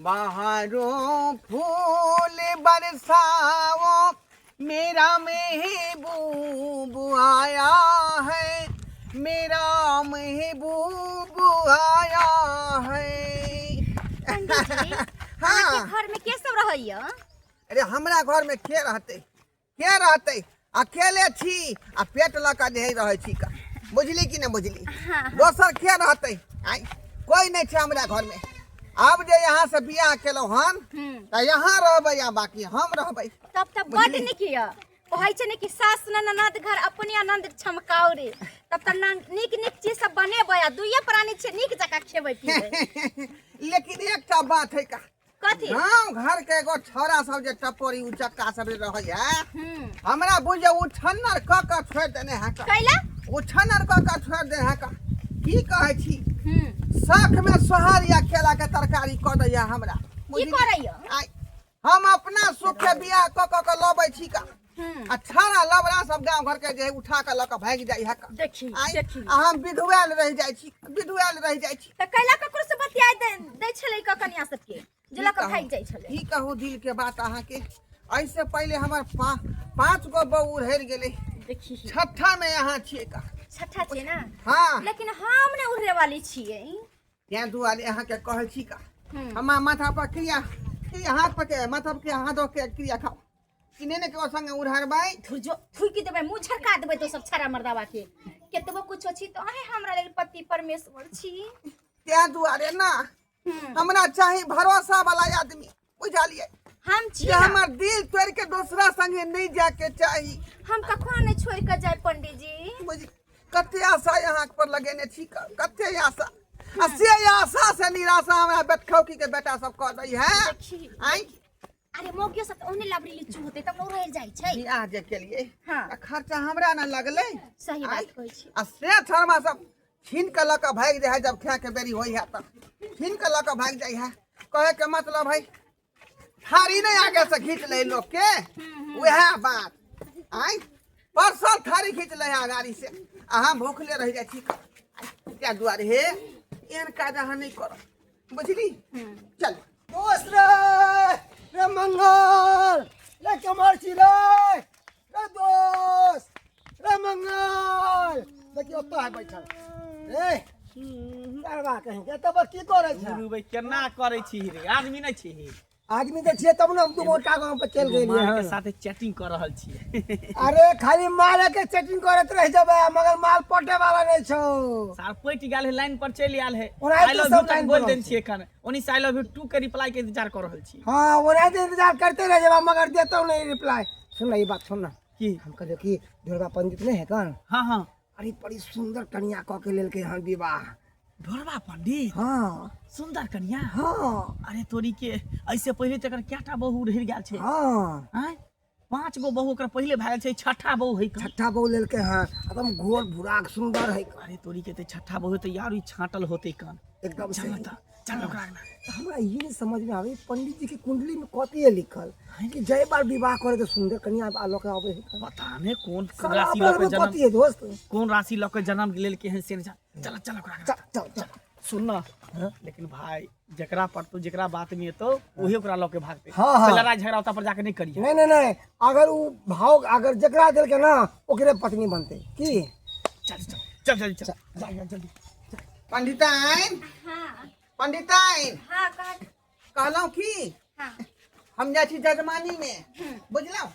बाहरों फूल बरसाओ मेरा महबूब आया है, मेरा महबूब आया है। पंडित जी, हाँ आपके घर में के सब रहैया? अरे हमरा घर में के रहते अकेले छी आ पेट लगा दे रहे छी का, बुझली कि नहीं बुझली? दोसर के रहते आई कोई नहीं छे हमरा घर में। अब जे यहाँ से बियाह केलो हन त यहाँ रहबे या बाकी हम रहबे। तब बड निक य कहै छै ने कि सास ननद घर अपने आनंद छमकाओ रे। तब त निक निक चीज सब बनेबै आ दुइये प्राणी छे निक जका खेबै पीबै। लेकिन एकटा बात है का, कथी? गांव घर के एगो छोरा सब जे टपोरी उचक्का सब रहै है, हमरा बुझे उ छन्नर क के छोड़ देने है का। कैला उ छन्नर क के छोड़ दे है का। की कहै छी, साख में सोहार या केला के तरकारी क दैया हमरा। की करैया? आई हम अपना सुख के बियाह क के लबै छी का। अच्छा लबरा सब गांव घर के जे उठा के लक भाग जाई है का। देखी हम विधुआल रह जाई छी। त कैला ककरो से बतियाय दै छलै क कन्या सबके जे लक भाग जाई छलै। की कहू दिल के बात अहाँ के। ऐसे पहले हमर 5 गो बहू रह गेले। देखी छठा में यहाँ छिए का। छठा छे ना? हाँ लेकिन हम ने उड़े वाली छिए। यहाँ दुआले यहाँ के कहै छी का। हम माथा पर क्रिया हाथ पर के माथा पर के हाथ दो के क्रिया खाओ किने ने के संग उड़ारबै थुकी देबै मुंह झरका देबै तो सब छारा मर्दावा के। केतबो कुछ छी तो आहे हमरा लेल पति परमेश्वर छी। त्या दुआरे ना हमरा चाही भरोसा वाला आदमी, बुझलिए? हम छी जे हमर दिल तोड़ के दूसरा संगे नहीं जाके चाही। हम कखनो नहीं छोड़ के जाय पंडित जी। बुझ कते आशा यहाँ पर लगेने छी का, कते आशा आ से आशा से निराशा हमरा बेटखौकी के बेटा सब कह दै है। आई अरे मोगियो सब ओने लाबरी लिचू होते तब रह जाई छै। बियाह जे के लिए हां खर्चा हमरा ना लगले। सही बात कहै छी। आ से थरमा सब छीन के लक भाग जाय है, जब खा के बेरी होई है त छीन के लक भाग जाय है। कहे के मतलब है थारी नहीं आगे से खींच ले लोग के, वह बात। आई परसल थारी खींच ले है गाड़ी से आ हम भूखले रह जाय छी। क्या दुआरे हे एहन काज अहाँ नहीं करो, बुझली? चल दोस्त रे मंगल रे कमर छी रे दोस्त रे मंगल देखियो तो है बैठल रे करवा कहीं के तब की करे छ गुरु भाई केना करे छी रे? आदमी नहीं छी, आदमी तो छे तब न हम दू मोटा गांव पे चल गेली मार हां के साथे चैटिंग कर रहल छी। अरे खाली मारे के सेटिंग करत रह जबे मगर माल पटे वाला नहीं छौ। सार पट गेल है, लाइन पर चल आल है। ओनाहि आई तो लव सब यू तक लाइन बोल पर देन छी एखन ओनी आई लव यू 2 के रिप्लाई के इंतजार कर रहल छी। हां ओनाहि तो इंतजार करते रह जबे मगर देतो नहीं रिप्लाई। सुन ये बात सुन ना की हम कह कि ढोलबा पंडित नहीं है कौन? हां हां अरे बड़ी सुंदर कन्या क के लेल के हम विवाह। ढोलबा पंडित हाँ सुंदर कन्या? हाँ अरे तोरी के ऐसे पहले तकर क्याटा बहू रह गेल छे? हाँ हैं 5 गो बहू कर पहले भागल छे, छठा बहू है का? छठा बहू लेल के हाँ एकदम घोर भुराक सुंदर है। अरे तोरी के ते छठा बहू तो यार ई छाटल होते कान एकदम चल सही। त चल ओकरा ना। तो हमरा ये नहीं समझ में आवे पंडित जी की कुंडली में कथी है लिखल कि जय बार विवाह करे तो सुंदर कन्या आलोक आवे है। पता नहीं कौन साला राशि अपना लके में जन्म कथी है दोस्त? कौन राशि लके जन्म लेल के है से चल चल ओकरा ना। चल चल चल सुन ना लेकिन भाई जकरा पर तो जकरा बात में तो वही ओकरा लके भागते। हाँ, हाँ। लड़ाई झगड़ा होता पर जाके नहीं करिए। नहीं नहीं नहीं अगर वो भाव अगर जकरा दिल के ना ओकरे पत्नी बनते की। चल चल चल चल जा जल्दी। पंडिताइन हां पंडिताइन हां कह कहलौ की हां हम जा छी जजमानी में, बुझलौ?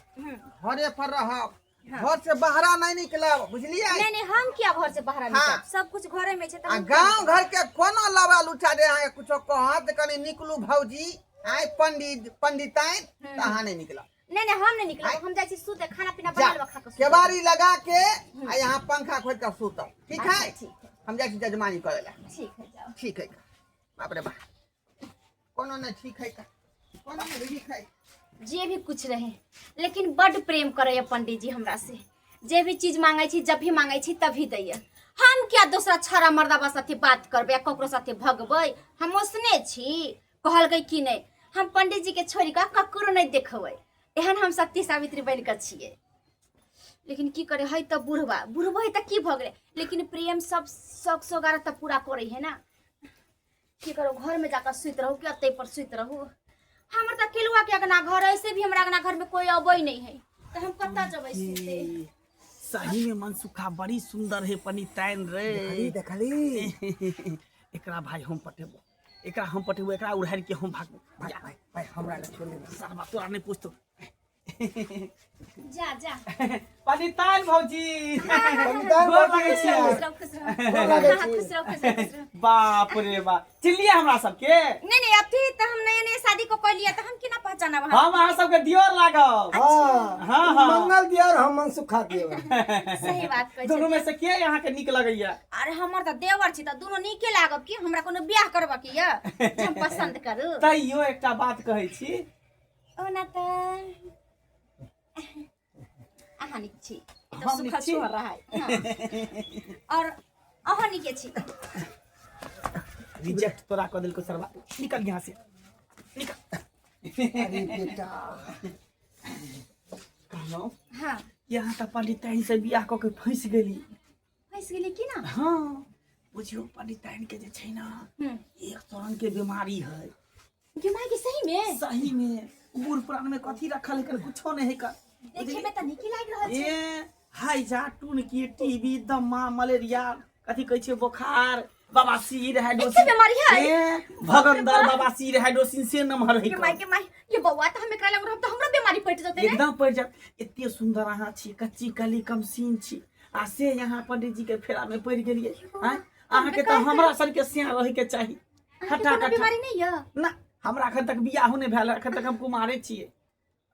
घरे पर रहब, घर से बाहरा नहीं निकलब, बुझलिए? नहीं हम क्या घर से बाहर निकलब, सब कुछ घरे में छे। आ गांव घर के कोनो लवा लुचा दे है कुछो कहत कनी निकलू भौजी आय पंडिताइन त अहाँ नहीं निकलब। नहीं हम नहीं निकलब, हम जाई छी सूते खाना पीना बनल खा के केवारी लगा के आ यहाँ पंखा खोल के सूतब, ठीक है? ठीक है हम जा छी जजमानी करे ला। ठीक है जाओ। ठीक है बाप रे बाप कोनो नहीं ठीक है का कोनो नहीं ठीक है। जे भी कुछ रहे लेकिन बड़ प्रेम करे पंडित जी हमरा से। जे भी चीज मांगे छी जब भी मांगे छी तभी दैय। हम क्या दूसरा छारा मर्दाबा साथे बात करबे ककरो साथे भगबै? हम ओसने छी कहल गई कि नहीं हम पंडित जी के छोड़ी का ककरो नहीं देखबै। एहन हम शक्ति सावित्री बन के छिए। लेकिन की करे है त बुढ़वा है त की भ गेले, लेकिन प्रेम सब शौक सोगार त पूरा करे है ना। की करो घर में जाकर सुत रहू कि अते पर सुत रहू हमर त केलुआ के अगना घर ऐसे भी हमरा अगना घर में कोई अबै नहीं है तो हम कत्ता जबै सुते सही में मनसुखा बड़ी सुंदर है पनिताइन रे देखली एकरा भाई हम पटेबो एकरा उड़ार के हम भागबो भाई हमरा ले छोड़ दे सारा बात तोरा नहीं पूछतो जा जा पनिताइन भौजी पनिताइन गोर भौजी लागै छियै। खुश रहो खुश रहो बाप रे बाप चिल्लिए हमरा सबके नहीं अभी तो हम नए नए शादी को कर लिया तो हम केना पहचानब हम अहाँ सबके दियोर लागब हां हाँ। मंगल दिया और हम मनसुखा दिया सही बात कहै दोनों छै में से के यहाँ के निक लगैया अरे हमर त देवर छी त दुनो नीके लागब कि हमरा कोनो बियाह करब कि य हम पसंद करू तैयो एकटा बात कहै छी ओना त अहाँ नीक छी तो हम सुखा नीक छी। छोड़ रहा है और अहाँ नीके छी रिजेक्ट तोरा कह देलको सरवा निकल यहाँ से निकल अरे बेटा कहलौं हाँ यहाँ त पंडिताइन से बियाह क के फंस गेली फंस गेली कि ना हाँ बुझियो पंडिताइन के जे छै ना एक तरह के बीमारी है बीमारी के सही में बूढ़ पुरान में कथी रखल है कुछो नहीं है कर देखे में त नीके लाग रहल छै ए हाइजा टुनकी टीबी दमा मलेरिया कथी कहै छै बुखार बवासीर हाइड्रोसिस एते बीमारी है? ए भगंदर बवासीर हाइड्रोसिस से नमहर है के माई ये बौआ त हम एकरा लग रहब त हमरा बीमारी पट जते ने एकदम पड़ जात एते सुंदर अहाँ छी कच्ची कली कमसीन छी आ से यहाँ पंडित जी के फेरा में पड़ गेलिए हैं अहाँ के त हमरा सन के सिया रहे के चाहिए हटा कोनो कटा बीमारी नहीं है ना हमरा अखन तक बियाह नहीं भेल अखन तक हम कुमारे छिए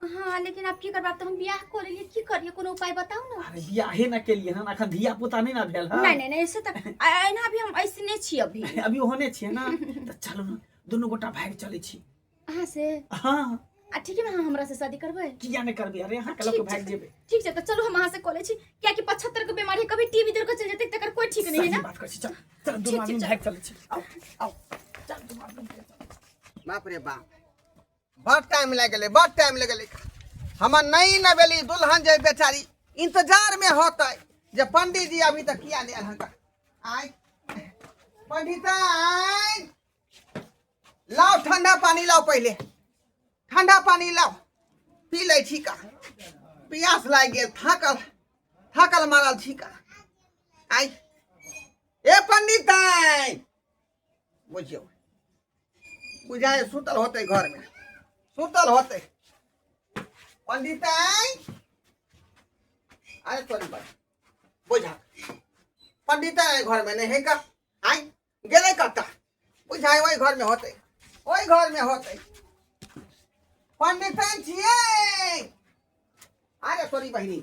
हाँ लेकिन आप की करबा त हम बियाह कर लिए की करिए कोनो उपाय बताओ ना अरे बियाहे न केलिए हन अखन धिया पुता नहीं ना भेल हन नहीं ऐसे तक एना भी हम ऐसे नहीं छी अभी अभी होने छिए ना त चलो ना दोनों गोटा भाग चले छी अहाँ से हाँ आ ठीक है हम हमरा से शादी करबै किया नहीं करबे अरे यहाँ के लोग भाग जेबे ठीक है तो चलो हम अहाँ से कॉलेज छी क्या कि 75 के बीमारी कभी टीवी देख के चल जाते तकर कोई ठीक नहीं है सही ना बात कर छी चल चल दोनों आदमी भाग चले छी आओ आओ चल दोनों आदमी भाग चल बाप रे बाप बहुत टाइम लग गेलै बहुत टाइम लग गेलै हमर नहीं न भेली दुल्हन जे बेचारी इंतजार में होतै जे पंडित जी अभी तक किया नहीं आल आय पंडिताइन लाओ ठंडा पानी लाओ पहले ठंडा पानी लाओ पी लै छी का प्यास लाग गेल थाकल मारल छी का आय ए पंडिताइन बुझियो बुझाए सुतल होते घर में सुतल होते पंडिताइन अरे तोरी बात बुझा पंडिताइन घर में नहीं है का आई गेले कता बुझाए वही घर में होते पंडिताइन छिए अरे तोरी बहनी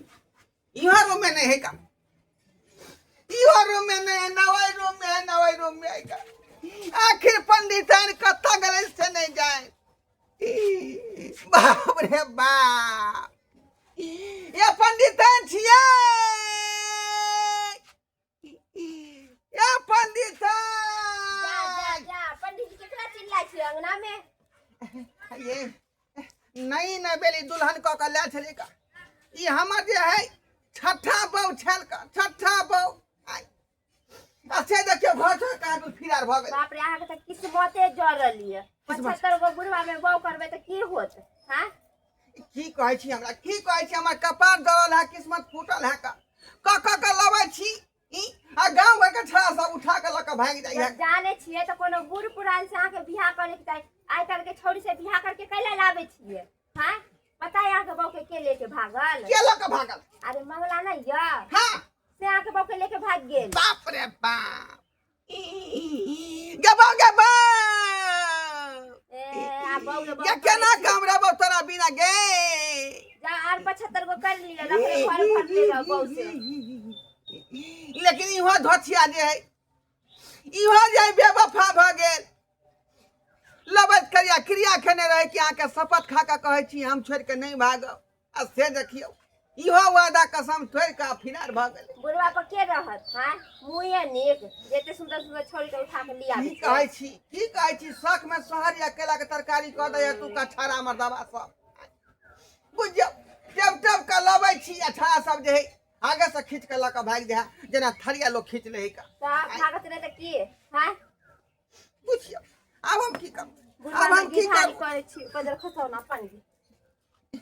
इहो रूम में नहीं है का इहो रूम में नहीं नवाई रूम में आएगा आखिर पंडिताइन कत्ता गले से नहीं जाए बाप रे बाप ये पंडिताइन छिए ये पंडिताइन जा पंडित जी केकरा चिल्लाइ छी अंगना में ये नहीं न बेली दुल्हन क के ले छले का ई हमर जे है छठा बहू छल का छठा बहू आई अच्छे देखियो घर से कहां पे फिरार भ गेल बाप रे अहाँ के त किस्मते जरली है 75 गो बुढ़वा में बौ करबे त की होत हां की कहै छी हमरा की कहै छी हमर कपार जरल है किस्मत फूटल है का का लबै छी ई आ गांव घर के छड़ा सब उठा के ल के भाग जाई है जाने छिए त कोनो बूढ़ पुरान से आके बियाह करे के चाही आइ काल के छोरी से बियाह करके कैला लावे छिए हां पता है आके बौ के लेके भागल के ल के भागल अरे मंगला ना या हां से आके बौ के लेके भाग गेल बाप रे बाप गबा ए आ बौ ये केना कमरा बौ तोरा बिना गे जा आर 75 गो कर लिया रखले घर भर ले रह बौ से लेकिन इहो धोथिया जे है इहो जे बेवफा भ गेल लबत करिया क्रिया खेने रहे कि आके शपथ खा के कहै छी हम छोड़ के नहीं भागब आ से देखियो इहो वादा कसम तोड़ के फिरार भ गेल बुढ़वा पर के रहत हां मुए निक जेते सुंदर सुंदर छोरी के उठा के लिया की कहै छी शक में शहर या केला के तरकारी क दे तू का छाड़ा मर्दवा सब बुझियो जब का लबै छी अछा सब जे है आगे से खींच के लक भाग दे जना थरिया लोग खींच ले का ता भागत रहे त की हां बुझियो आब हम की करूं आब हम की करूं करे छी बदर खसौना पानी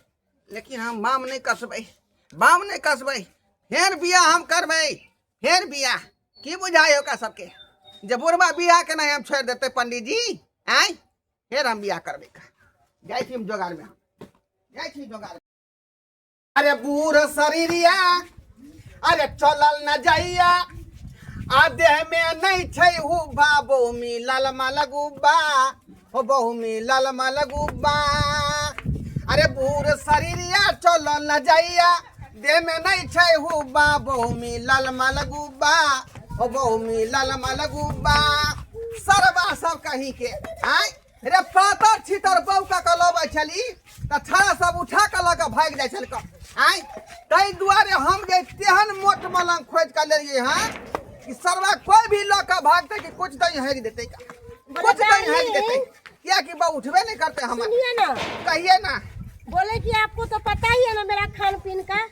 लेकिन हम बाम नहीं कसबै फेर बियाह हम करबै फेर बियाह की बुझाय ओका सबके जब बुढ़बा बियाह के नहीं हम छोड़ देते पंडित जी आय फिर हम बियाह करबै जाय छी हम जोगाड़ में जाय छी जोगाड़ में। अरे बूढ़ शरीरिया अरे चलल न जाइया आ देह में नहीं छै हुब्बा बहु मिलल मलगुब्बा हो बहु मिलल मलगुब्बा अरे बूढ़ शरीरिया चलल न जाइया देह में नहीं छै हुब्बा बहु मिलल मलगुब्बा हो बहु मिलल मलगुब्बा सरबा सब कहीं के आय रे पातर छितर बहू का लबै छली त छड़ा सब उठा के लग भाग जाय छल क आय तै दुआरे हम जे तेहन मोट मलंग खोज के लेलिए हां कि सरवा कोई भी ल के भागते कि कुछ दई हेग देते का कुछ दई हेग देते क्या कि बहू उठबे नहीं करते हम सुनिए ना कहिए ना बोले कि आपको तो पता ही है ना मेरा खान पीन का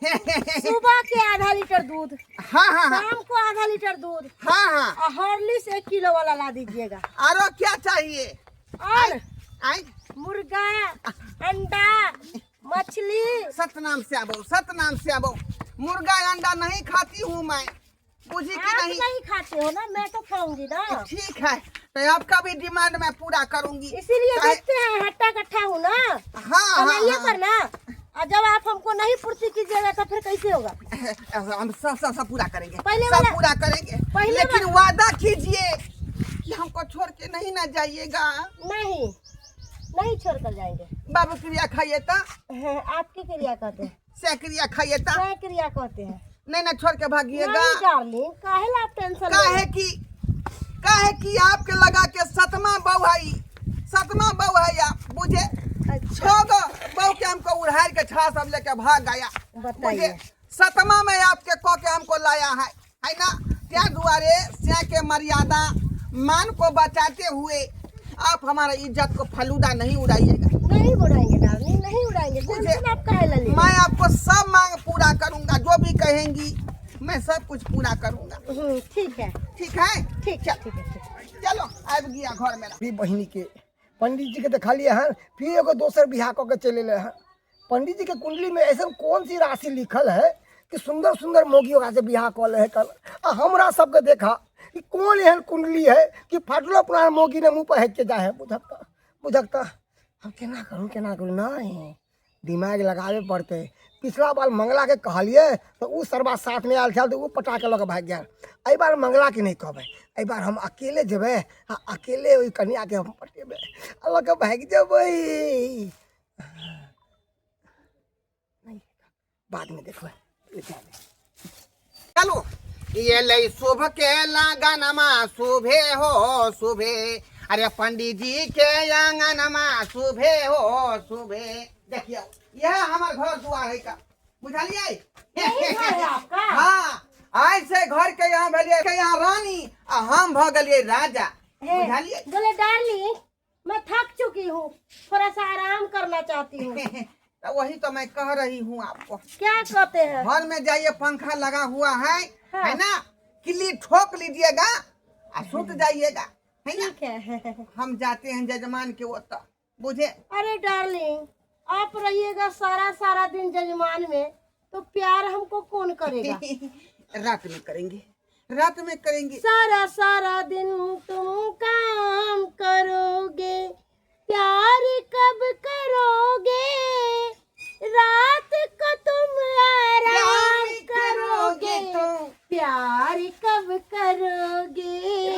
सुबह के आधा लीटर दूध हाँ हाँ हाँ शाम को आधा लीटर दूध हाँ हाँ और हॉर्लिक्स 1 किलो वाला ला दीजिएगा और क्या चाहिए और आय मुर्गा अंडा मछली सतनाम से आबो मुर्गा अंडा नहीं खाती हूँ मैं बुझी कि आप नहीं नहीं खाते हो ना मैं तो खाऊंगी ना ठीक है तो आपका भी डिमांड मैं पूरा करूंगी इसीलिए चाहे- देखते हैं हट्टा कट्ठा हूँ ना हाँ कमाइए हाँ, पर ना और जब आप हमको नहीं पूर्ति कीजिएगा तो फिर कैसे होगा हाँ हम सब पूरा करेंगे पहले सब वाला- पूरा करेंगे पहले लेकिन वादा कीजिए कि हमको छोड़ के नहीं ना जाइएगा नहीं नहीं छोड़ कर जाएंगे बाबू क्रिया खाइए तो आपकी क्रिया कहते हैं से क्रिया खाइए तो क्या क्रिया कहते हैं नहीं ना छोड़ के भागिएगा नहीं डार्लिंग काहे ला आप टेंशन ले रहे हैं? काहे कि आपके लगा के सतमा बहू है आप बुझे अच्छा छोड़ो बहू के हमको उड़ार के छा सब लेके भाग गया बताइए। मुझे सतमा में आपके कह के हमको लाया है ना क्या दुआरे स्या के मर्यादा मान को बचाते हुए आप हमारा इज्जत को फलूदा नहीं उड़ाइएगा नहीं उड़ाएंगे डार्लिंग नहीं उड़ाएंगे मुझे- टेंशन आप काहे ला ले मैं आपको सब मांग पूरा करूंगा जो भी कहेंगी मैं सब कुछ पूरा करूंगा ठीक है ठीक है ठीक है ठीक है ठीक है चलो अब गया घर मेरा भी बहिनी के पंडित जी के देखा लिए हैं फिर एगो दोसर बिहार कऽ के चले ले हैं पंडित जी के कुंडली में ऐसा कौन सी राशि लिखल है कि सुंदर सुंदर मोगी ओकरा से बिहार कऽ ले है कल आ हमरा सबके देखा कि कौन एहन कुंडली है कि फाटलो पुरान मोगी ने मुँह पर हेक के जाए है बुझकता हम केना करूँ नहीं दिमाग लगावे पड़ते पिछला बार मंगला के कहलिए तो उ सरबा साथ में आयल छल तो उ पटा के लऽ के भाग गया एहि बार मंगला के नहीं कहबै एहि बार हम अकेले जेबै आ अकेले ओहि कन्या के हम पटेबै आ लऽ के भाग जेबै नहीं बाद में देखबै चलो ये लई शुभ के लगनमा शुभे हो शुभे अरे पंडित जी के आंगनमा शुभे हो शुभे देखियो यह हमार घर दुआर है का बुझलिए यही घर है आपका? हाँ आज से घर के यहाँ भेलिए के यहाँ रानी आ हम भ गलिए राजा बुझलिए बोले डार्लिंग मैं थक चुकी हूँ थोड़ा सा आराम करना चाहती हूँ तो वही तो मैं कह रही हूँ आपको क्या कहते हैं घर में जाइए पंखा लगा हुआ है हाँ। है ना किल्ली ठोक लीजिएगा और सुत जाइएगा है ना ठीक है हम जाते हैं जजमान के वो तो बुझे अरे डार्लिंग आप रहिएगा सारा दिन जजमान में तो प्यार हमको कौन करेगा रात में करेंगे सारा दिन तुम काम करोगे प्यार कब करोगे रात को तुम आराम करोगे प्यार कब करोगे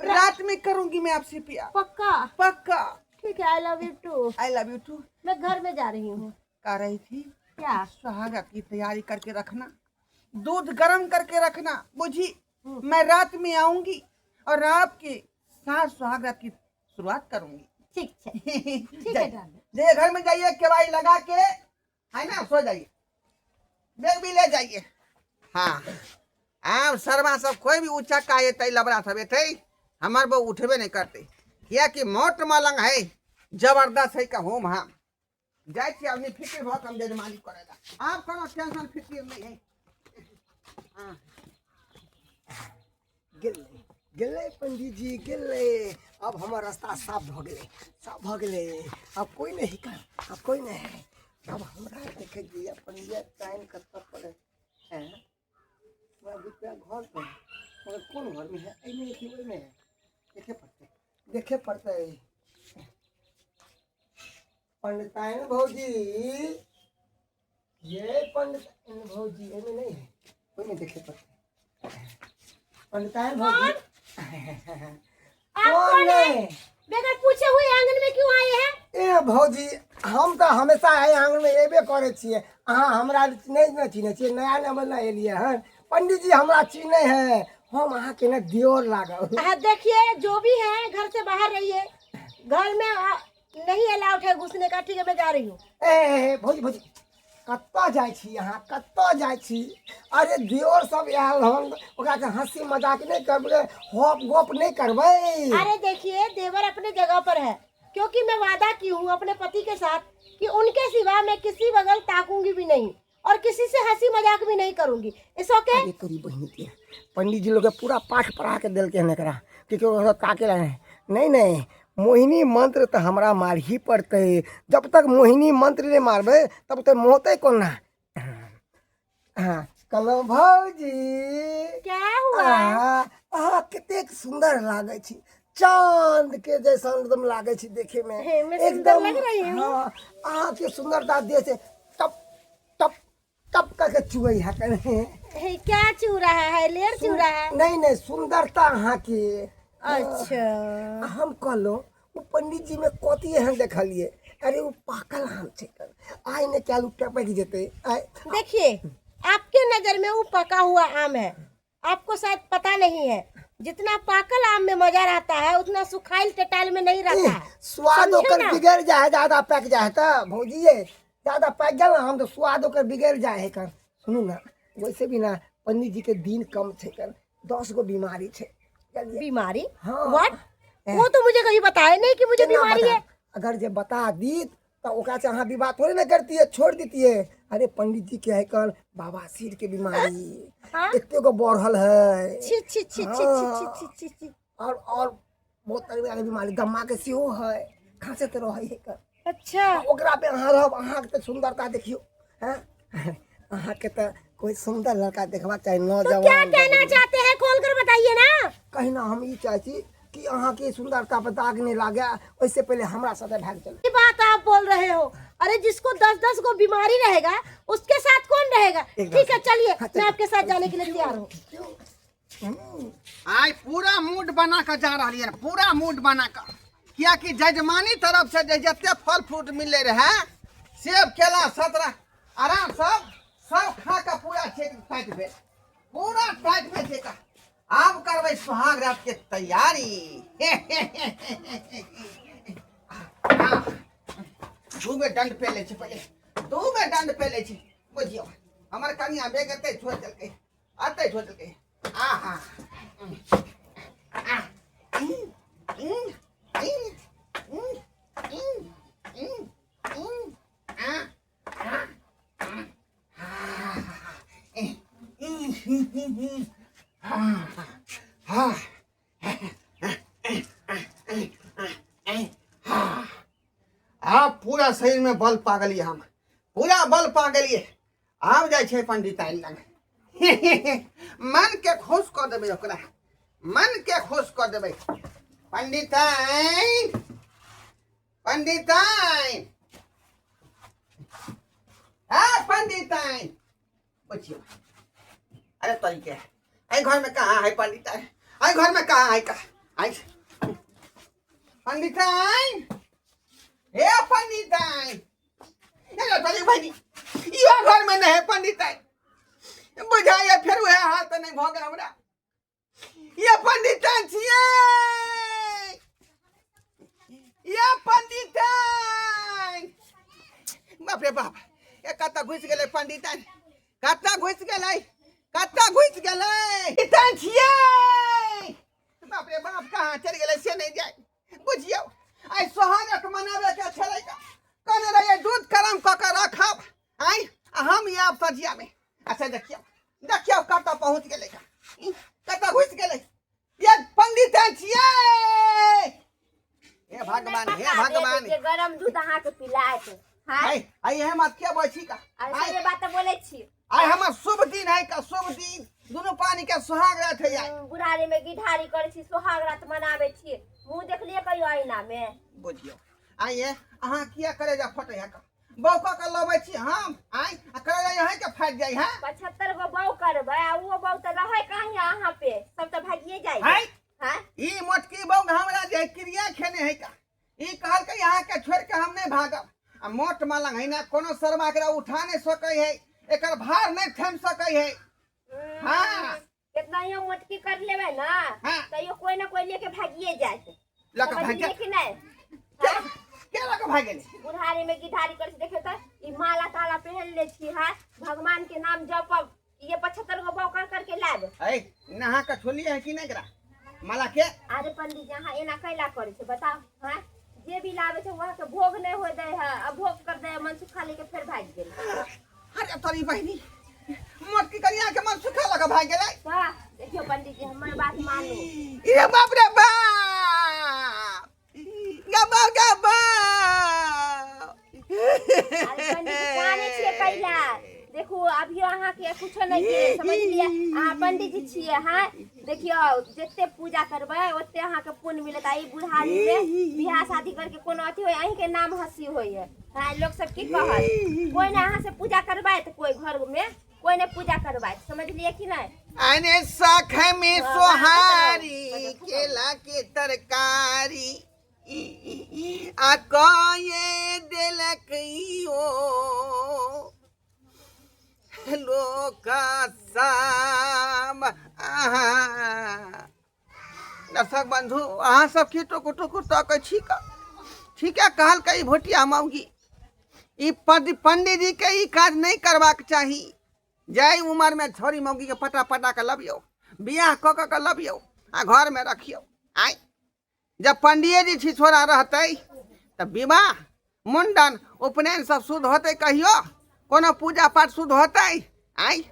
रात में करूंगी मैं आपसे प्यार पक्का ठीक है I love you too I love you too मैं घर में जा रही हूँ कह रही थी क्या सुहागत की तैयारी करके रखना दूध गर्म करके रखना बुझी मैं रात में आऊंगी और आपके साथ सुहागत की शुरुआत करूंगी ठीक है डार्लिंग जे घर में जाइए केवाई लगा के है ना सो जाइए बैग भी ले जाइए हाँ आप शर्मा सब कोई भी ऊंचा काये तई लबड़ा सब थे हमार वो उठबे नहीं करते किया कि मोट मलंग है जबरदस्त है का होम हम जाए छी अपनी फिक्र बहुत हम जजमानी करेगा आप कोनो टेंशन फिक्र नहीं है हाँ गेले पंडित जी गेले। अब हमार रास्ता साफ भ गेले, साफ भ गेले। अब कोई नहीं कर, अब कोई नहीं। अब हमरा देखे दिया पंडित टाइम कत्ता पड़े हैं। मैं रुपया घर पर मगर कौन घर में है? ऐ नहीं कि ओइ में है। देखे पड़ते पंडिताइन भौजी, ये पंडिताइन भौजी एमे नहीं है, कोई नहीं देखे पड़ते पंडिताइन भौजी। कौन है? बगैर पूछे हुए आंगन में क्यों आए हैं? ए भौजी हम तो हमेशा है आंगन में एबे करे छिए। अहाँ हमरा नहीं चिन्हे छिए, नया नंबर ना एलिए हन। पंडित जी हमरा चिन्हे है, हम अहाँ के ने दियोर लागल। देखिए जो भी है घर से बाहर रहिए, घर में नहीं अलाउड है घुसने का। ठीक है मैं जा रही हूँ। ए भौजी भौजी कत्ता जाय छी अहाँ, कत्ता जाय छी? अरे दियोर सब आयल हन, ओकरा के हंसी मजाक नहीं करबे, होप गोप नहीं करबे। अरे देखिए देवर अपने जगह पर है, क्योंकि मैं वादा की हूँ अपने पति के साथ कि उनके सिवा मैं किसी बगल ताकूंगी भी नहीं और किसी से हंसी मजाक भी नहीं करूंगी। इस ओके? अरे तोरी बहन के पंडित जी लोग के पूरा पाठ पढ़ा के दिल के एकरा कि क्यों ताके रहे। नहीं मोहिनी मंत्र तो हमरा मार ही पड़ते। जब तक मोहिनी मंत्र नहीं मारबे तब तक मोहते कौन ना। हाँ कलो भौजी क्या हुआ? कितने सुंदर लागे छी, चांद के जैसा एकदम लागे छी देखे में। मैं सुंदर लग रही हूँ? हाँ अहाँ के सुंदरता दे से टप टप टप करके चुए है कने। क्या चू रहा है? लेर चू रहा है? नहीं सुंदरता अहाँ की। अच्छा हम कहलो वो पंडित जी में कथी एहन देखलिए? अरे वो पाकल आम छे, आइ ने क्या लुट्टा पक जेते। देखिए आपके नजर में वो पका हुआ आम है, आपको शायद पता नहीं है जितना पाकल आम में मजा रहता है उतना सुखाइल टटाइल में नहीं रहता है। स्वाद समझे ओकर ना? बिगड़ जाए, ज्यादा पक जाए तो भौजी ये ज्यादा पक गया ना हम तो स्वाद ओकर बिगड़ जाए कर। सुनू ना वैसे भी ना पंडित जी के दिन कम छे कर, 10 गो बीमारी छे। बीमारी? हाँ। व्हाट? वो तो मुझे कहीं बताया नहीं कि मुझे केना बीमारी बता? है। अगर जे बता दी तो ओकरा से अहाँ विवाह थोड़ी ना करती है, छोड़ देती है। अरे पंडित जी के है कल बवासीर के बीमारी हाँ? इतने को बढ़ल है। छी छी छी छी छी छी छी छी। और बहुत तरह के बीमारी दम्मा के सेहो है, खांसे तो रहे है कर। अच्छा ओकरा पे अहाँ रहब, अहाँ के तो सुंदरता देखियो हैं। अहाँ के तो कोई सुंदर लड़का देखबा चाहिए तो नौजवान। क्या कहना चाहते हैं खोल कर बताइए ना। कहीं ना हम ई चाहती कि अहाँ की सुंदरता पे दाग नहीं लागे, उससे पहले हमरा साथे भाग चले। ये बात आप बोल रहे हो? अरे जिसको 10-10 को बीमारी रहेगा उसके साथ कौन रहेगा? ठीक है चलिए मैं आपके साथ जाने के लिए तैयार हूँ। आज पूरा मूड बना कर जा रही है, पूरा मूड बना कर। क्या कि जजमानी तरफ से जितने फल फ्रूट मिले रहे, सेब केला संतरा आराम सब खा कर पूरा टाइट भेल, पूरा टाइट भेल का। अब करबे सुहाग रात के तैयारी। दूबे दंड पे ले पहले, दूबे दंड पे ले बुझियो हमार कनिया बेगते छोड़ देलके, आते छोड़ देलके। आहा आप पूरा शरीर में बल पा गलिए, हम पूरा बल पा गलिए। आब जाए छे पंडिताइन लग। मन के खुश कर देबे ओकरा, मन के खुश कर देबे। पंडिताइन पंडिताइन पंडिताइन पूछियो। अरे तरीके आई घर में कहाँ है पंडिताइन? आई घर में कहाँ है? आई पंडिताइन, हे पंडिताइन, भाई यह घर में नहीं है पंडिताइन। बुझाइए फिर वह हाथ नहीं भोग हमरा। ये पंडिताइन छिए, ये पंडिताइन। बाप रे बाप, ये कत्ता घुस गेले पंडिताइन, कत्ता घुस गेले, कत्ता घुस गेले। पंडिताइन छिए, बाप रे बाप कहाँ चल गेले से नहीं जाए। बुझियो आई सोहागत मनावे के छले का कने रहे दूध गरम क के रखब। आई हम ये आप सजिया में। अच्छा देखियो कत्ता पहुंच गेले का, कत्ता घुस गेले। ये पंडित गरम दूध अहाँ के पिलात हां आई है मत के बैठी का अरे ये बात बोले छी आई हमर शुभ दिन है का शुभ दिन दोनों पानी के सुहाग रात है आई बुढ़ारी में गिठारी करे छी सोहाग रात मनावे छी मुंह देखलिए कहियो आईना में बुझियो आई है अहाँ किया करे जा फटे है का बौका का लबै छी हम आई करे जा यहीं के फाट जाई है 75 गो बौ करबै आ वो बौ त रहै कहीं अहाँ पे सब त भागिए जाई हाय हां ई मोटकी बौ हमरा जे क्रिया खेने है का ई कहल के यहाँ के छोड़ के हम नहीं भागब आ मोट मालंग है ना कोनो शर्मा एकरा उठा नहीं सकै है एकर भार नहीं थम सकै है हां कितना यो मोटकी कर लेबै ना हाँ। त यो कोई ना कोई लेके भागिए जात लका भाग समझलिए कि नहीं क्या लका भाग गेली बुढ़ारी में गिठारी कर देखे त ई माला ताला पहन ले छी हां भगवान के नाम जपब ये 75 गो बौ कर के लाब है नहा का छोली है कि नहीं करा माला के अरे पंडित जी अहाँ एना कैला करे छै बताओ हां जे भी लावे छै वहां के भोग नहीं होय दे है अब भोग कर दे मन सुखा लेके फिर भाग गेल अरे तोरी बहनी मोटकी करिया के मन सुखा लगा भाग गेलै वाह देखियो पंडित जी हमर बात मानू ये बाप रे बाप या बाप अरे पंडित जी जाने छिए कैला देखो अभी अहाँ के कुछो नहीं के समझ लिए अहाँ पंडित जी छिए हां देखियो जत्ते पूजा करबै ओत्ते अहाँ के पुण्य मिलत आई बुढ़ारी में बियाह शादी करके कोनो अथी होय अहीं के नाम हंसी होय है हां लोग सब की कहत कोई ना अहाँ से पूजा करबै त कोई घर में कोई ने पूजा करबै समझ लिए कि नहीं अने साख में सोहारी केला के तरकारी आ कोये देलकइयो लोका साम दर्शक बंधु अहाँ सब की टुकुर टुकुर तक छी का ठीक है कहल कई भोटिया मौगी ई पंडित जी के ई काज नहीं करबाक चाही जाई उम्र में छोरी मौगी के पटा पटा के लबियो बियाह क के लबियो आ घर में रखियो आई जब पंडिये जी छी छोरा रहते तब विवाह मुंडन उपनयन सब शुद्ध होते कहियो कोनो पूजा पाठ शुद्ध होते आई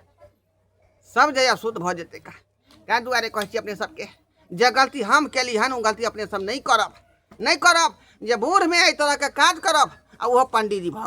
सब जया शुद्ध भ जेते का दुआरे कह छी अपने सबके जे गलती हम केली हन उ गलती अपने सब नहीं करब जे बूढ़ में एहि तरह के काज करब आ वो पंडित जी भ